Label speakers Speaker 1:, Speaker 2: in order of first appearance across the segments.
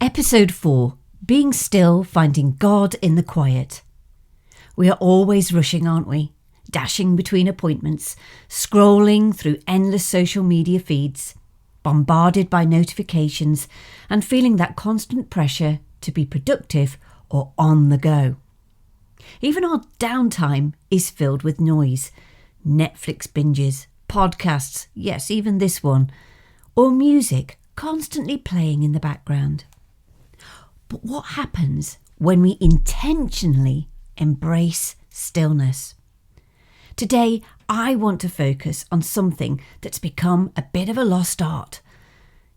Speaker 1: Episode 4, Being Still, Finding God in the Quiet. We are always rushing, aren't we? Dashing between appointments, scrolling through endless social media feeds, bombarded by notifications and feeling that constant pressure to be productive or on the go. Even our downtime is filled with noise. Netflix binges, podcasts, yes, even this one, or music constantly playing in the background. But what happens when we intentionally embrace stillness? Today, I want to focus on something that's become a bit of a lost art.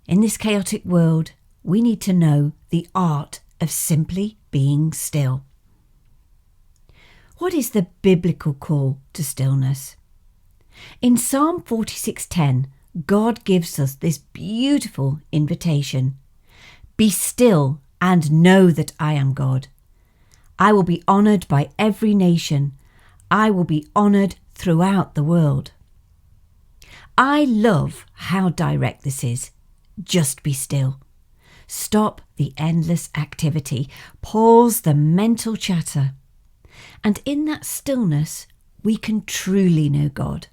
Speaker 1: In this chaotic world, we need to know the art of simply being still. What is the biblical call to stillness? In Psalm 46:10, God gives us this beautiful invitation. Be still and know that I am God. I will be honoured by every nation. I will be honoured throughout the world. I love how direct this is. Just be still. Stop the endless activity. Pause the mental chatter. And in that stillness, we can truly know God.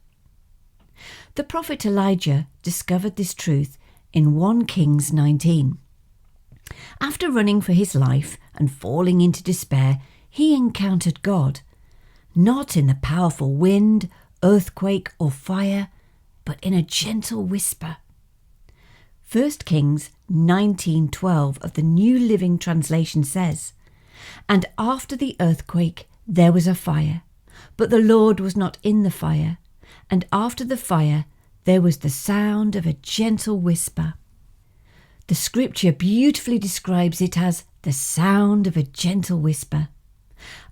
Speaker 1: The prophet Elijah discovered this truth in 1 Kings 19. After running for his life and falling into despair, he encountered God, not in the powerful wind, earthquake or fire, but in a gentle whisper. 1 Kings 19:12 of the New Living Translation says, "And after the earthquake there was a fire, but the Lord was not in the fire, and after the fire there was the sound of a gentle whisper." The scripture beautifully describes it as the sound of a gentle whisper.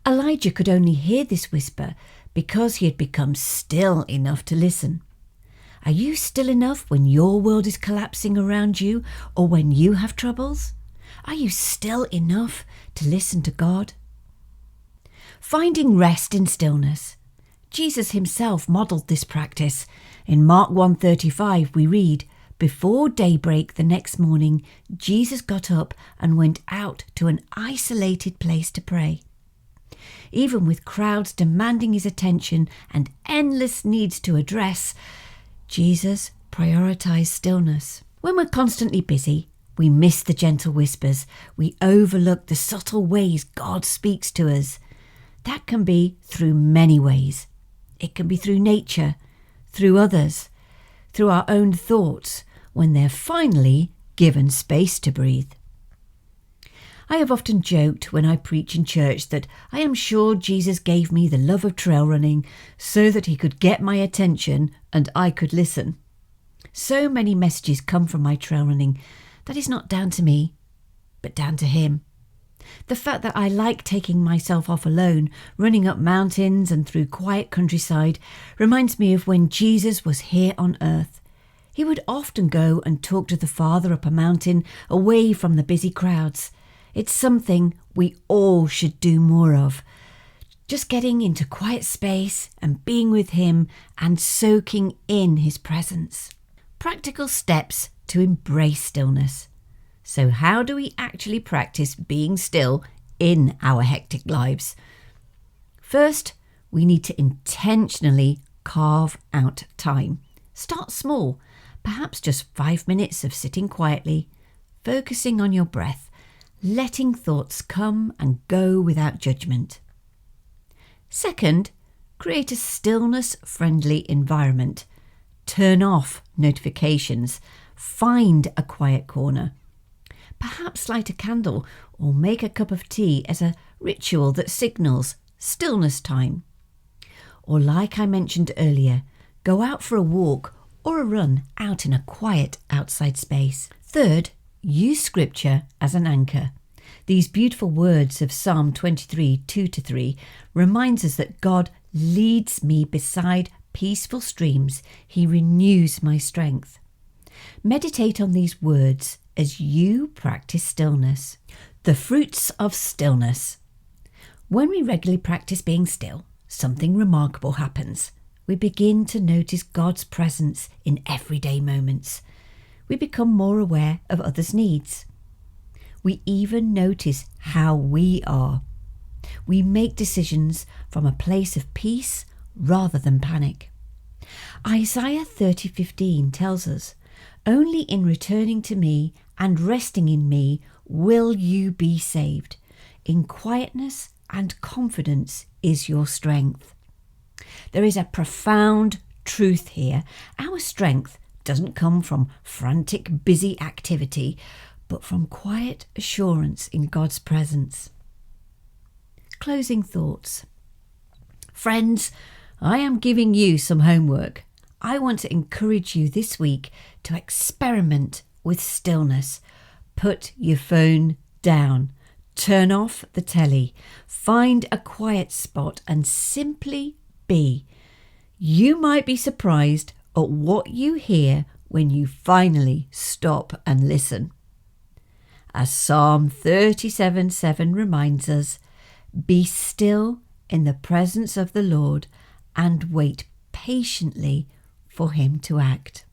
Speaker 1: Elijah could only hear this whisper because he had become still enough to listen. Are you still enough when your world is collapsing around you or when you have troubles? Are you still enough to listen to God? Finding rest in stillness. Jesus himself modelled this practice. In Mark 1:35 we read, "Before daybreak the next morning, Jesus got up and went out to an isolated place to pray." Even with crowds demanding his attention and endless needs to address, Jesus prioritised stillness. When we're constantly busy, we miss the gentle whispers. We overlook the subtle ways God speaks to us. That can be through many ways. It can be through nature, through others, through our own thoughts, when they're finally given space to breathe. I have often joked when I preach in church that I am sure Jesus gave me the love of trail running so that he could get my attention and I could listen. So many messages come from my trail running. That is not down to me, but down to him. The fact that I like taking myself off alone, running up mountains and through quiet countryside, reminds me of when Jesus was here on earth. He would often go and talk to the Father up a mountain, away from the busy crowds. It's something we all should do more of. Just getting into quiet space and being with him and soaking in his presence. Practical steps to embrace stillness. So how do we actually practice being still in our hectic lives? First, we need to intentionally carve out time. Start small, perhaps just 5 minutes of sitting quietly, focusing on your breath, letting thoughts come and go without judgment. Second, create a stillness-friendly environment. Turn off notifications. Find a quiet corner. Perhaps light a candle or make a cup of tea as a ritual that signals stillness time. Or like I mentioned earlier, go out for a walk or a run out in a quiet outside space. Third, use scripture as an anchor. These beautiful words of Psalm 23, 2-3 reminds us that God leads me beside peaceful streams. He renews my strength. Meditate on these words as you practice stillness. The fruits of stillness. When we regularly practice being still, something remarkable happens. We begin to notice God's presence in everyday moments. We become more aware of others' needs. We even notice how we are. We make decisions from a place of peace rather than panic. Isaiah 30:15 tells us, "Only in returning to me and resting in me will you be saved. In quietness and confidence is your strength." There is a profound truth here. Our strength doesn't come from frantic, busy activity, but from quiet assurance in God's presence. Closing thoughts. Friends, I am giving you some homework. I want to encourage you this week to experiment with stillness. Put your phone down. Turn off the telly. Find a quiet spot and simply be. You might be surprised at what you hear when you finally stop and listen. As Psalm 37:7 reminds us, be still in the presence of the Lord and wait patiently for him to act.